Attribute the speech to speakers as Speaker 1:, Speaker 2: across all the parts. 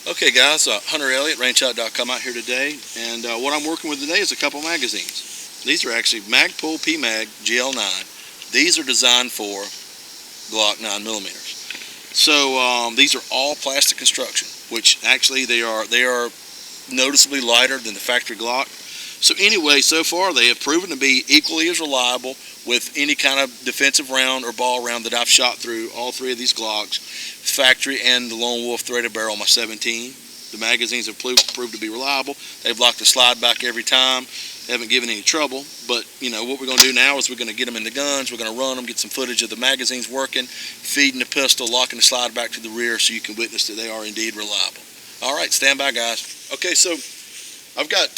Speaker 1: Okay guys, Hunter Elliott, rangehot.com out here today, and what I'm working with today is a couple magazines. These are actually Magpul PMag GL9. These are designed for Glock 9mm. So these are all plastic construction, which actually they are noticeably lighter than the factory Glock. So anyway, so far they have proven to be equally as reliable with any kind of defensive round or ball round that I've shot through all three of these Glocks, factory and the Lone Wolf threaded barrel on my 17. The magazines have proved to be reliable. They've locked the slide back every time. They haven't given any trouble. But you know what we're going to do now is we're going to get them in the guns. We're going to run them, get some footage of the magazines working, feeding the pistol, locking the slide back to the rear, so you can witness that they are indeed reliable. All right, stand by, guys. Okay, so I've got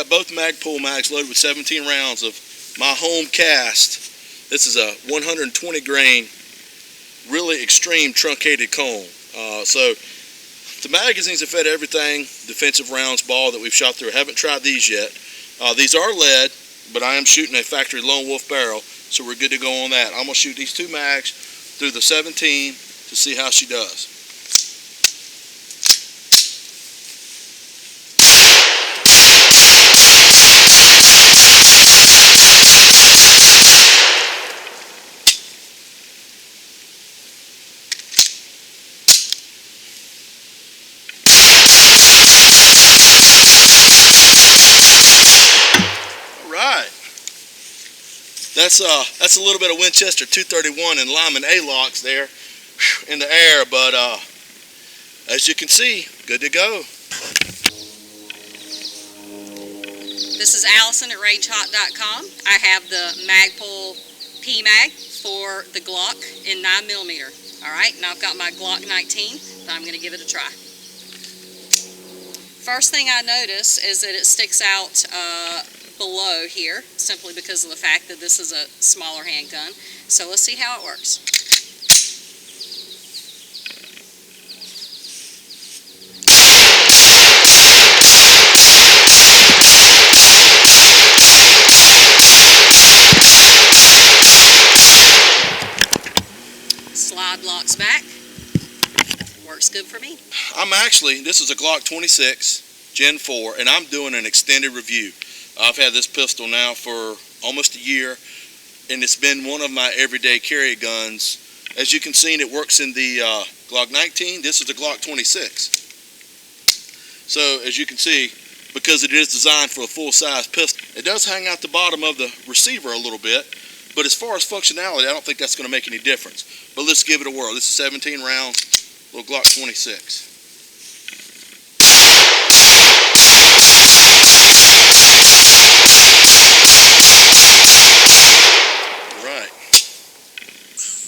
Speaker 1: both Magpul mags loaded with 17 rounds of my home cast. This is a 120 grain, really extreme truncated cone. So the magazines have fed everything, defensive rounds, ball that we've shot through. I haven't tried these yet. These are lead, but I am shooting a factory Lone Wolf barrel, so we're good to go on that. I'm going to shoot these two mags through the 17 to see how she does. That's a little bit of Winchester 231 and Lyman A-locks there in the air, but as you can see, good to go.
Speaker 2: This is Allison at rangehot.com. I have the Magpul PMag for the Glock in 9mm. Alright, and I've got my Glock 19, but I'm going to give it a try. First thing I notice is that it sticks out below here, simply because of the fact that this is a smaller handgun. So let's see how it works. Slide locks back. Works good for me.
Speaker 1: This is a Glock 26 Gen 4, and I'm doing an extended review. I've had this pistol now for almost a year, and it's been one of my everyday carry guns. As you can see, it works in the Glock 19. This is the Glock 26. So as you can see, because it is designed for a full-size pistol, it does hang out the bottom of the receiver a little bit, but as far as functionality, I don't think that's going to make any difference. But let's give it a whirl. This is 17 rounds, little Glock 26.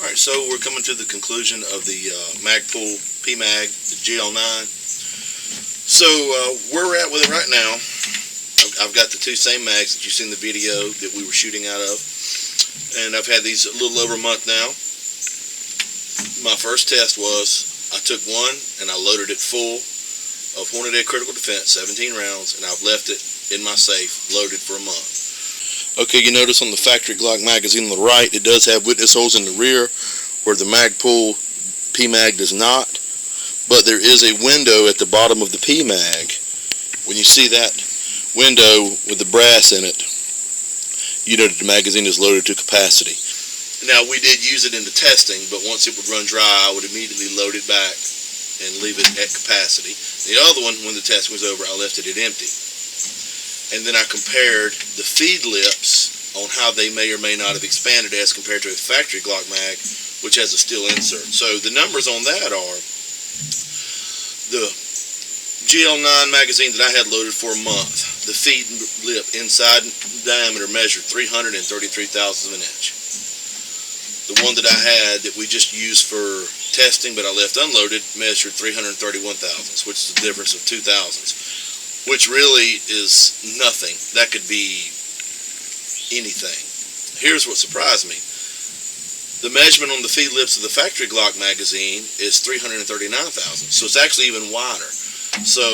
Speaker 1: Alright, so we're coming to the conclusion of the Magpul PMag, the GL9. So where we're at with it right now, I've got the two same mags that you see in the video that we were shooting out of, and I've had these a little over a month now. My first test was I took one and I loaded it full of Hornady Critical Defense, 17 rounds, and I've left it in my safe loaded for a month. Okay, you notice on the factory Glock magazine on the right, it does have witness holes in the rear where the Magpul PMag does not, but there is a window at the bottom of the PMag. When you see that window with the brass in it, you know that the magazine is loaded to capacity. Now, we did use it in the testing, but once it would run dry, I would immediately load it back and leave it at capacity. The other one, when the testing was over, I left it at empty. And then I compared the feed lips on how they may or may not have expanded as compared to a factory Glock mag, which has a steel insert. So the numbers on that are the GL9 magazine that I had loaded for a month. The feed lip inside diameter measured 333 thousandths of an inch. The one that I had that we just used for testing but I left unloaded measured 331 thousandths, which is a difference of 2 thousandths. Which really is nothing. That could be anything. Here's what surprised me. The measurement on the feed lips of the factory Glock magazine is 339 thousandths, so it's actually even wider. So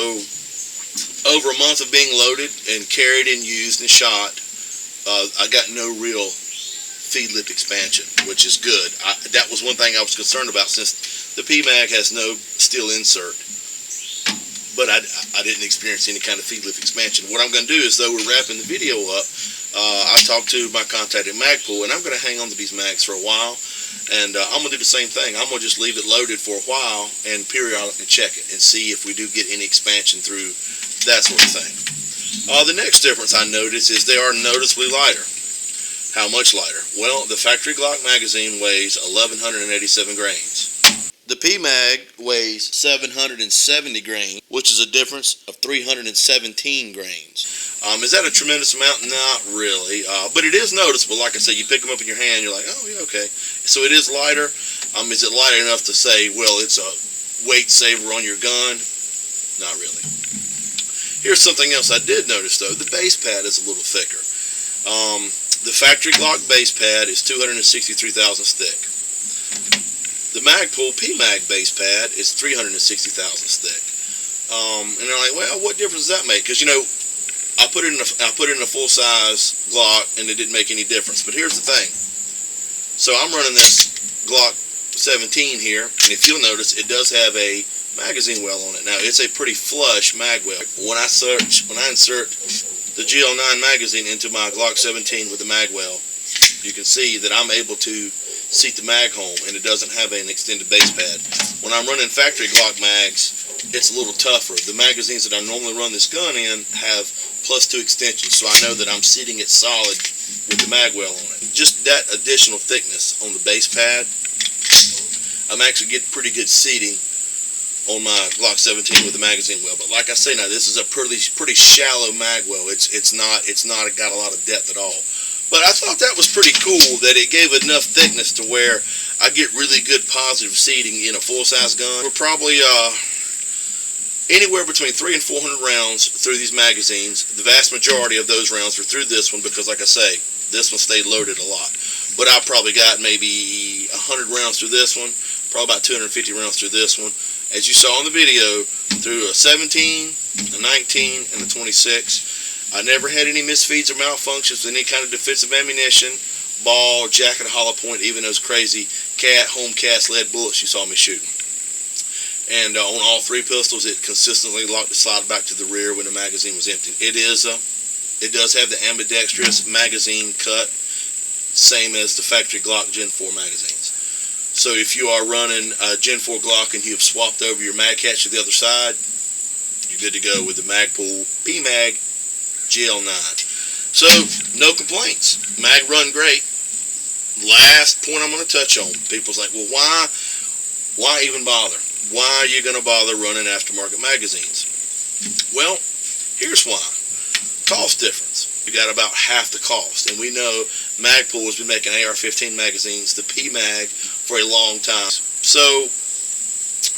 Speaker 1: over a month of being loaded and carried and used and shot, I got no real feed lip expansion, which is good. That was one thing I was concerned about, since the PMag has no steel insert. but I didn't experience any kind of feed lift expansion. What I'm going to do is, though we're wrapping the video up, I talked to my contact at Magpul, and I'm going to hang on to these mags for a while, and I'm going to do the same thing. I'm going to just leave it loaded for a while and periodically check it and see if we do get any expansion through that sort of thing. The next difference I noticed is they are noticeably lighter. How much lighter? Well, the factory Glock magazine weighs 1,187 grains. The PMag weighs 770 grains, which is a difference of 317 grains. Is that a tremendous amount? Not really, but it is noticeable. Like I said, you pick them up in your hand, you're like, oh yeah, okay. So it is lighter. Is it light enough to say, well, it's a weight saver on your gun? Not really. Here's something else I did notice, though. The base pad is a little thicker. The factory Glock base pad is 263 thousandths thick. The Magpul PMag base pad is 360 thousandths thick. And they're like, well, what difference does that make? Because, you know, I put it in a full-size Glock, and it didn't make any difference. But here's the thing. So I'm running this Glock 17 here, and if you'll notice, it does have a magazine well on it. Now, it's a pretty flush mag well. When I insert the GL9 magazine into my Glock 17 with the mag well, you can see that I'm able to seat the mag home, and it doesn't have an extended base pad. When I'm running factory Glock mags, it's a little tougher. The magazines that I normally run this gun in have +2 extensions, so I know that I'm seating it solid with the mag well on it. Just that additional thickness on the base pad, I'm actually getting pretty good seating on my Glock 17 with the magazine well. But like I say, now this is a pretty shallow mag well. It's not got a lot of depth at all. But I thought that was pretty cool that it gave enough thickness to where I get really good positive seating in a full-size gun. We're probably anywhere between 300 and 400 rounds through these magazines. The vast majority of those rounds are through this one because, like I say, this one stayed loaded a lot. But I probably got maybe 100 rounds through this one, probably about 250 rounds through this one. As you saw in the video, through a 17, a 19, and a 26. I never had any misfeeds or malfunctions with any kind of defensive ammunition, ball, jacket, hollow point, even those crazy home cast lead bullets you saw me shooting. And on all 3 pistols, it consistently locked the slide back to the rear when the magazine was empty. It does have the Ambidextrous Magazine Cut, same as the factory Glock Gen 4 magazines. So if you are running a Gen 4 Glock and you have swapped over your mag catch to the other side, you're good to go with the Magpul PMag GL9. So, no complaints. Mag run great. Last point I'm going to touch on. People's like, well, why even bother? Why are you going to bother running aftermarket magazines? Well, here's why. Cost difference. You got about half the cost. And we know Magpul has been making AR-15 magazines, the PMag, for a long time. So,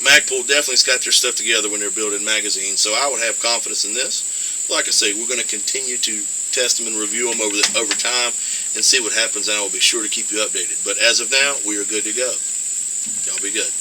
Speaker 1: Magpul definitely's got their stuff together when they're building magazines. So I would have confidence in this. Like I say, we're going to continue to test them and review them over time and see what happens, and I will be sure to keep you updated. But as of now, we are good to go. Y'all be good.